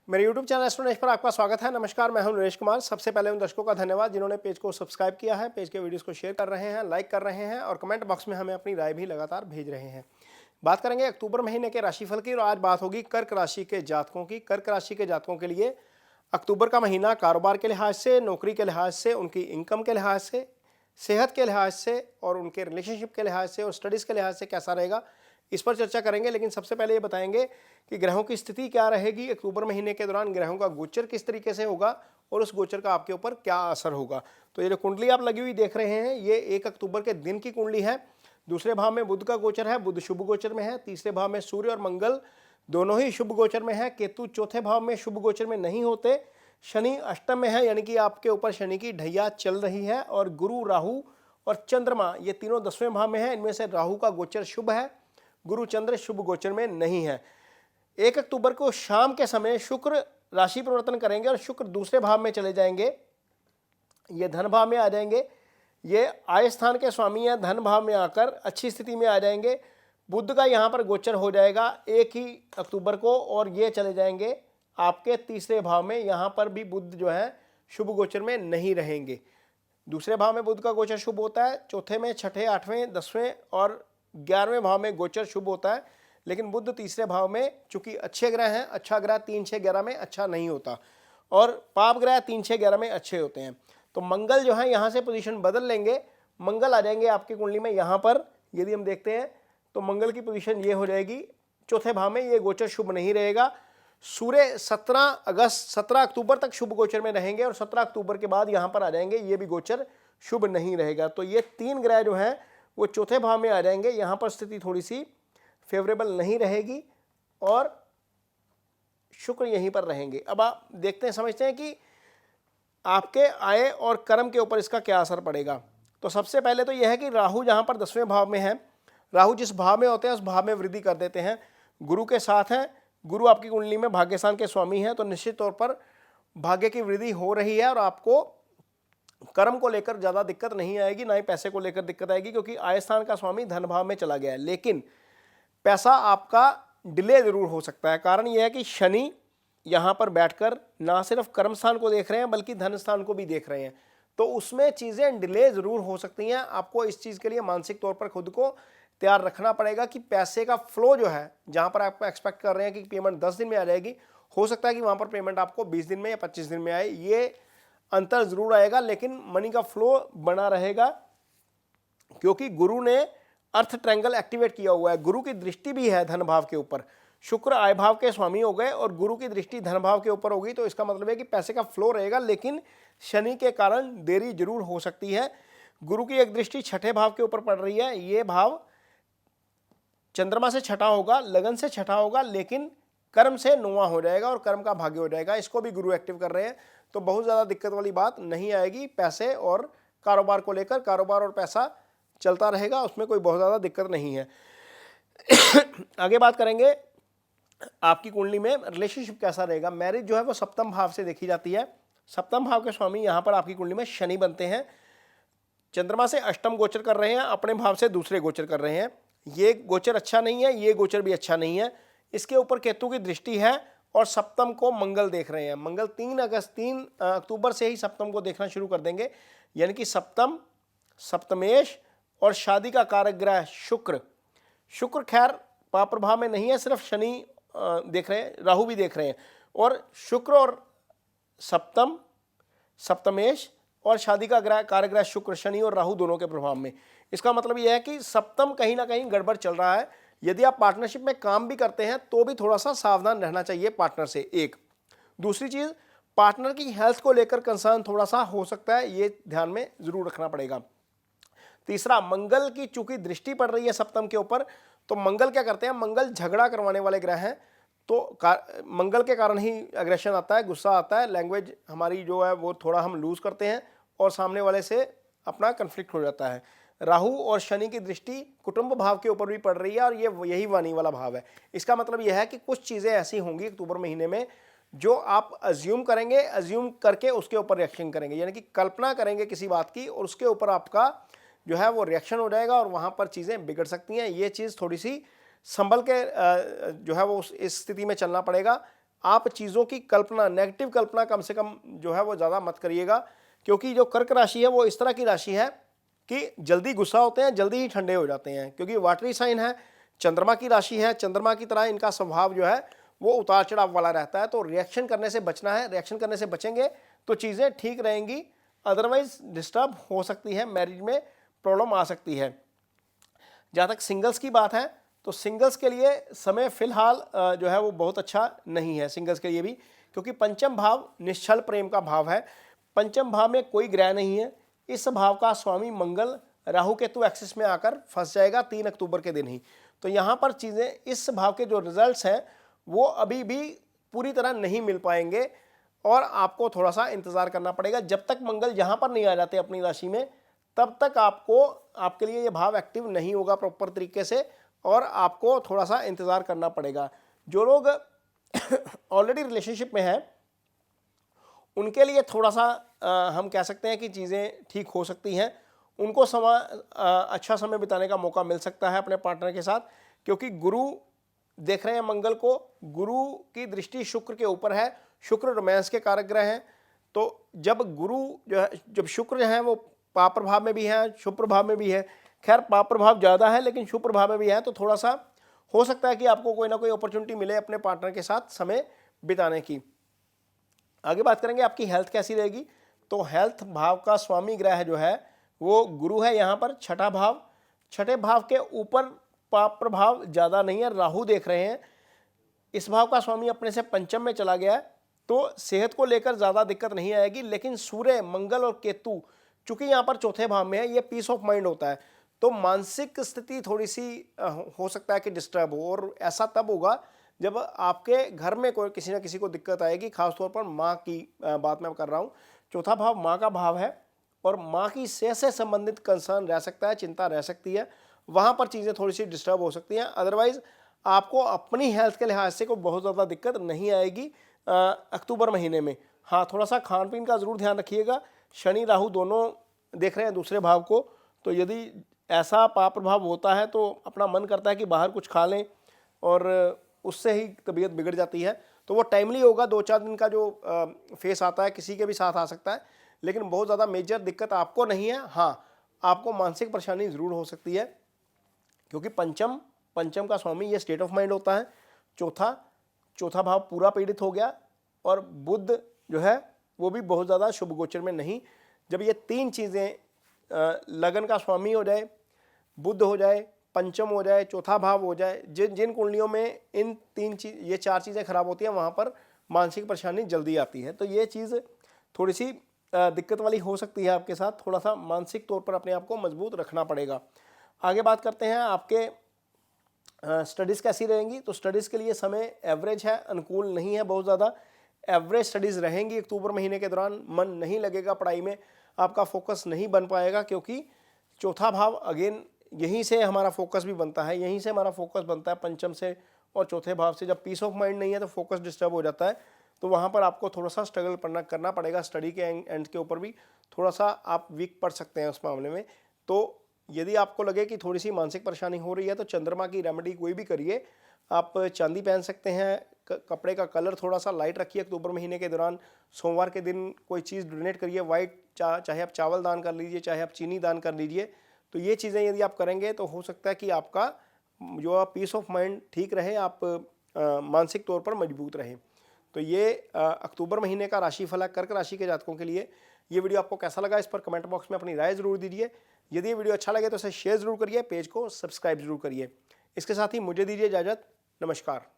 मेरे YouTube channel astro Naresh पर आपका स्वागत है। नमस्कार, मैं हूं नरेश कुमार। सबसे पहले उन दर्शकों का धन्यवाद जिन्होंने पेज को सब्सक्राइब किया है, पेज के वीडियोस को शेयर कर रहे हैं, लाइक कर रहे हैं और कमेंट बॉक्स में हमें अपनी राय भी लगातार भेज रहे हैं। बात करेंगे अक्टूबर महीने के राशिफल की और आज बात होगी कर्क राशि के जातकों की। कर्क राशि के जातकों के लिए अक्टूबर का महीना कारोबार के लिहाज से, नौकरी के लिहाज से, उनकी इनकम के लिहाज से, सेहत के लिहाज से और उनके रिलेशनशिप के लिहाज से और स्टडीज़ के लिहाज से कैसा रहेगा, इस पर चर्चा करेंगे। लेकिन सबसे पहले ये बताएंगे कि ग्रहों की स्थिति क्या रहेगी अक्टूबर महीने के दौरान, ग्रहों का गोचर किस तरीके से होगा और उस गोचर का आपके ऊपर क्या असर होगा। तो ये जो कुंडली आप लगी हुई देख रहे हैं, ये 1 अक्टूबर के दिन की कुंडली है। दूसरे भाव में बुध का गोचर है, बुध शुभ गोचर में है। तीसरे भाव में सूर्य और मंगल दोनों ही शुभ गोचर में है। केतु चौथे भाव में शुभ गोचर में नहीं होते। शनि अष्टम में है, यानी कि आपके ऊपर शनि की ढैया चल रही है। और गुरु, राहु और चंद्रमा ये तीनों 10वें भाव में है। इनमें से राहु का गोचर शुभ है, गुरु चंद्र शुभ गोचर में नहीं है। 1 अक्टूबर को शाम के समय शुक्र राशि परिवर्तन करेंगे और शुक्र दूसरे भाव में चले जाएंगे, ये धन भाव में आ जाएंगे। ये आय स्थान के स्वामी हैं, धन भाव में आकर अच्छी स्थिति में आ जाएंगे। बुध का यहाँ पर गोचर हो जाएगा 1 ही अक्टूबर को और ये चले जाएंगे आपके तीसरे भाव में। यहाँ पर भी बुध जो है शुभ गोचर में नहीं रहेंगे। दूसरे भाव में बुध का गोचर शुभ होता है, चौथे में, छठे, 8वें, 10वें और 11वें भाव में गोचर शुभ होता है। लेकिन बुध तीसरे भाव में चूंकि अच्छे ग्रह हैं, अच्छा ग्रह 3, 6, 11 में अच्छा नहीं होता और पाप ग्रह 3, 6, 11 में अच्छे होते हैं। तो मंगल जो है यहाँ से पोजीशन बदल लेंगे, मंगल आ जाएंगे आपकी कुंडली में। यहाँ पर यदि हम देखते हैं तो मंगल की पोजीशन ये हो जाएगी चौथे भाव में, ये गोचर शुभ नहीं रहेगा। सूर्य 17 अक्टूबर तक शुभ गोचर में रहेंगे और 17 अक्टूबर के बाद यहाँ पर आ जाएंगे, ये भी गोचर शुभ नहीं रहेगा। तो ये 3 ग्रह जो हैं वो चौथे भाव में आ जाएंगे। यहाँ पर स्थिति थोड़ी सी फेवरेबल नहीं रहेगी और शुक्र यहीं पर रहेंगे। अब आप देखते हैं, समझते हैं कि आपके आय और कर्म के ऊपर इसका क्या असर पड़ेगा। तो सबसे पहले तो यह है कि राहु जहाँ पर 10वें भाव में है, राहु जिस भाव में होते हैं उस भाव में वृद्धि कर देते हैं, गुरु के साथ हैं। गुरु आपकी कुंडली में भाग्यस्थान के स्वामी हैं, तो निश्चित तौर पर भाग्य की वृद्धि हो रही है और आपको कर्म को लेकर ज़्यादा दिक्कत नहीं आएगी, ना ही पैसे को लेकर दिक्कत आएगी, क्योंकि आय स्थान का स्वामी धन भाव में चला गया है। लेकिन पैसा आपका डिले जरूर हो सकता है। कारण यह है कि शनि यहाँ पर बैठकर ना सिर्फ कर्म स्थान को देख रहे हैं बल्कि धन स्थान को भी देख रहे हैं, तो उसमें चीज़ें डिले जरूर हो सकती हैं। आपको इस चीज़ के लिए मानसिक तौर पर खुद को तैयार रखना पड़ेगा कि पैसे का फ्लो जो है, जहाँ पर आप एक्सपेक्ट कर रहे हैं कि पेमेंट 10 दिन में आ जाएगी, हो सकता है कि वहाँ पर पेमेंट आपको 20 दिन में या 25 दिन में आए। ये अंतर जरूर आएगा, लेकिन मनी का फ्लो बना रहेगा क्योंकि गुरु ने अर्थ ट्रायंगल एक्टिवेट किया हुआ है। गुरु की दृष्टि भी है धन भाव के ऊपर, शुक्र आय भाव के स्वामी हो गए और गुरु की दृष्टि धन भाव के ऊपर होगी। तो इसका मतलब है कि पैसे का फ्लो रहेगा, लेकिन शनि के कारण देरी जरूर हो सकती है। गुरु की एक दृष्टि छठे भाव के ऊपर पड़ रही है, ये भाव चंद्रमा से छठा होगा, लगन से छठा होगा, लेकिन कर्म से 9वां हो जाएगा और कर्म का भाग्य हो जाएगा। इसको भी गुरु एक्टिव कर रहे हैं, तो बहुत ज़्यादा दिक्कत वाली बात नहीं आएगी पैसे और कारोबार को लेकर। कारोबार और पैसा चलता रहेगा, उसमें कोई बहुत ज़्यादा दिक्कत नहीं है। आगे बात करेंगे आपकी कुंडली में रिलेशनशिप कैसा रहेगा। मैरिज जो है वो सप्तम भाव से देखी जाती है। सप्तम भाव के स्वामी यहाँ पर आपकी कुंडली में शनि बनते हैं, चंद्रमा से अष्टम गोचर कर रहे हैं, अपने भाव से दूसरे गोचर कर रहे हैं। ये गोचर अच्छा नहीं है, ये गोचर भी अच्छा नहीं है। इसके ऊपर केतु की दृष्टि है और सप्तम को मंगल देख रहे हैं। मंगल 3 अक्टूबर से ही सप्तम को देखना शुरू कर देंगे, यानी कि सप्तम, सप्तमेश और शादी का कारक ग्रह शुक्र। शुक्र खैर पाप प्रभाव में नहीं है, सिर्फ शनि देख रहे हैं, राहु भी देख रहे हैं। और शुक्र और सप्तम, सप्तमेश और शादी का ग्रह कारक ग्रह शुक्र, शनि और राहु दोनों के प्रभाव में। इसका मतलब यह है कि सप्तम कहीं ना कहीं गड़बड़ चल रहा है। यदि आप पार्टनरशिप में काम भी करते हैं तो भी थोड़ा सा सावधान रहना चाहिए पार्टनर से। एक दूसरी चीज, पार्टनर की हेल्थ को लेकर कंसर्न थोड़ा सा हो सकता है, ये ध्यान में जरूर रखना पड़ेगा। तीसरा, मंगल की चूंकि दृष्टि पड़ रही है सप्तम के ऊपर, तो मंगल क्या करते हैं, मंगल झगड़ा करवाने वाले ग्रह हैं। तो मंगल के कारण ही एग्रेशन आता है, गुस्सा आता है, लैंग्वेज हमारी जो है वो थोड़ा हम लूज करते हैं और सामने वाले से अपना कन्फ्लिक्ट हो जाता है। राहु और शनि की दृष्टि कुटुंब भाव के ऊपर भी पड़ रही है और ये यही वाणी वाला भाव है। इसका मतलब यह है कि कुछ चीज़ें ऐसी होंगी अक्टूबर महीने में जो आप अज्यूम करेंगे, अज्यूम करके उसके ऊपर रिएक्शन करेंगे, यानी कि कल्पना करेंगे किसी बात की और उसके ऊपर आपका जो है वो रिएक्शन हो जाएगा और वहाँ पर चीज़ें बिगड़ सकती हैं। ये चीज़ थोड़ी सी संभल के जो है वो इस स्थिति में चलना पड़ेगा। आप चीज़ों की कल्पना, नेगेटिव कल्पना कम से कम जो है वो ज़्यादा मत करिएगा, क्योंकि जो कर्क राशि है वो इस तरह की राशि है कि जल्दी गुस्सा होते हैं, जल्दी ही ठंडे हो जाते हैं, क्योंकि वाटरी साइन है, चंद्रमा की राशि है, चंद्रमा की तरह इनका स्वभाव जो है वो उतार चढ़ाव वाला रहता है। तो रिएक्शन करने से बचना है, रिएक्शन करने से बचेंगे तो चीज़ें ठीक रहेंगी, अदरवाइज डिस्टर्ब हो सकती है, मैरिज में प्रॉब्लम आ सकती है। जहाँ तक सिंगल्स की बात है तो सिंगल्स के लिए समय फिलहाल जो है वो बहुत अच्छा नहीं है सिंगल्स के लिए भी, क्योंकि पंचम भाव निश्चल प्रेम का भाव है, पंचम भाव में कोई ग्रह नहीं है। इस भाव का स्वामी मंगल राहु केतु एक्सिस में आकर फंस जाएगा 3 अक्टूबर के दिन ही। तो यहाँ पर चीज़ें, इस भाव के जो रिजल्ट्स हैं वो अभी भी पूरी तरह नहीं मिल पाएंगे और आपको थोड़ा सा इंतज़ार करना पड़ेगा। जब तक मंगल यहाँ पर नहीं आ जाते अपनी राशि में, तब तक आपको, आपके लिए ये भाव एक्टिव नहीं होगा प्रॉपर तरीके से और आपको थोड़ा सा इंतज़ार करना पड़ेगा। जो लोग ऑलरेडी रिलेशनशिप में हैं उनके लिए थोड़ा सा हम कह सकते हैं कि चीज़ें ठीक हो सकती हैं, उनको अच्छा समय बिताने का मौका मिल सकता है अपने पार्टनर के साथ, क्योंकि गुरु देख रहे हैं मंगल को, गुरु की दृष्टि शुक्र के ऊपर है, शुक्र रोमांस के कारक ग्रह हैं। तो जब गुरु जो है, जब शुक्र है वो पाप प्रभाव में भी है, शुभ प्रभाव में भी है, खैर पाप प्रभाव ज़्यादा है लेकिन शुभ प्रभाव में भी है, तो थोड़ा सा हो सकता है कि आपको कोई ना कोई अपॉर्चुनिटी मिले अपने पार्टनर के साथ समय बिताने की। आगे बात करेंगे आपकी हेल्थ कैसी रहेगी। तो हेल्थ भाव का स्वामी ग्रह जो है वो गुरु है, यहाँ पर छठा भाव, छठे भाव के ऊपर पाप प्रभाव ज़्यादा नहीं है, राहु देख रहे हैं, इस भाव का स्वामी अपने से पंचम में चला गया है, तो सेहत को लेकर ज़्यादा दिक्कत नहीं आएगी। लेकिन सूर्य, मंगल और केतु चूंकि यहाँ पर चौथे भाव में है, ये पीस ऑफ माइंड होता है, तो मानसिक स्थिति थोड़ी सी हो सकता है कि डिस्टर्ब हो, और ऐसा तब होगा जब आपके घर में कोई किसी ना किसी को दिक्कत आएगी, खासतौर पर माँ की बात मैं कर रहा हूँ। चौथा भाव माँ का भाव है और माँ की सेहत से संबंधित कंसर्न रह सकता है, चिंता रह सकती है, वहाँ पर चीज़ें थोड़ी सी डिस्टर्ब हो सकती हैं। अदरवाइज़ आपको अपनी हेल्थ के लिहाज से कोई बहुत ज़्यादा दिक्कत नहीं आएगी अक्टूबर महीने में। हाँ, थोड़ा सा खान पीन का ज़रूर ध्यान रखिएगा, शनि राहु दोनों देख रहे हैं दूसरे भाव को, तो यदि ऐसा पाप प्रभाव होता है तो अपना मन करता है कि बाहर कुछ खा लें और उससे ही तबीयत बिगड़ जाती है। तो वो टाइमली होगा, 2-4 दिन का जो फेस आता है किसी के भी साथ आ सकता है, लेकिन बहुत ज़्यादा मेजर दिक्कत आपको नहीं है। हाँ, आपको मानसिक परेशानी ज़रूर हो सकती है, क्योंकि पंचम का स्वामी ये स्टेट ऑफ माइंड होता है, चौथा भाव पूरा पीड़ित हो गया, और बुध जो है वो भी बहुत ज़्यादा शुभ गोचर में नहीं। जब ये तीन चीज़ें, लगन का स्वामी हो जाए, बुध हो जाए, पंचम हो जाए, चौथा भाव हो जाए, जिन कुंडलियों में इन ये 4 चीज़ें खराब होती हैं, वहाँ पर मानसिक परेशानी जल्दी आती है। तो ये चीज़ थोड़ी सी दिक्कत वाली हो सकती है आपके साथ, थोड़ा सा मानसिक तौर पर अपने आप को मजबूत रखना पड़ेगा। आगे बात करते हैं आपके स्टडीज़ कैसी रहेंगी। तो स्टडीज़ के लिए समय एवरेज है, अनुकूल नहीं है बहुत ज़्यादा, एवरेज स्टडीज़ रहेंगी अक्टूबर महीने के दौरान। मन नहीं लगेगा पढ़ाई में, आपका फोकस नहीं बन पाएगा, क्योंकि चौथा भाव अगेन यहीं से हमारा फोकस भी बनता है, यहीं से हमारा फोकस बनता है, पंचम से और चौथे भाव से। जब पीस ऑफ माइंड नहीं है तो फोकस डिस्टर्ब हो जाता है, तो वहाँ पर आपको थोड़ा सा स्ट्रगल करना पड़ेगा। स्टडी के एंड के ऊपर भी थोड़ा सा आप वीक पड़ सकते हैं उस मामले में। तो यदि आपको लगे कि थोड़ी सी मानसिक परेशानी हो रही है तो चंद्रमा की रेमेडी कोई भी करिए। आप चांदी पहन सकते हैं, कपड़े का कलर थोड़ा सा लाइट रखिए अक्टूबर महीने के दौरान। सोमवार के दिन कोई चीज़ डोनेट करिए, वाइट, चाहे आप चावल दान कर लीजिए, चाहे आप चीनी दान कर लीजिए। तो ये चीज़ें यदि आप करेंगे तो हो सकता है कि आपका जो पीस ऑफ माइंड ठीक रहे, आप मानसिक तौर पर मजबूत रहें। तो ये अक्टूबर महीने का राशिफल है कर्क राशि के जातकों के लिए। ये वीडियो आपको कैसा लगा, इस पर कमेंट बॉक्स में अपनी राय ज़रूर दीजिए। यदि ये वीडियो अच्छा लगे तो इसे शेयर ज़रूर करिए, पेज को सब्सक्राइब जरूर करिए। इसके साथ ही मुझे दीजिए इजाज़त। नमस्कार।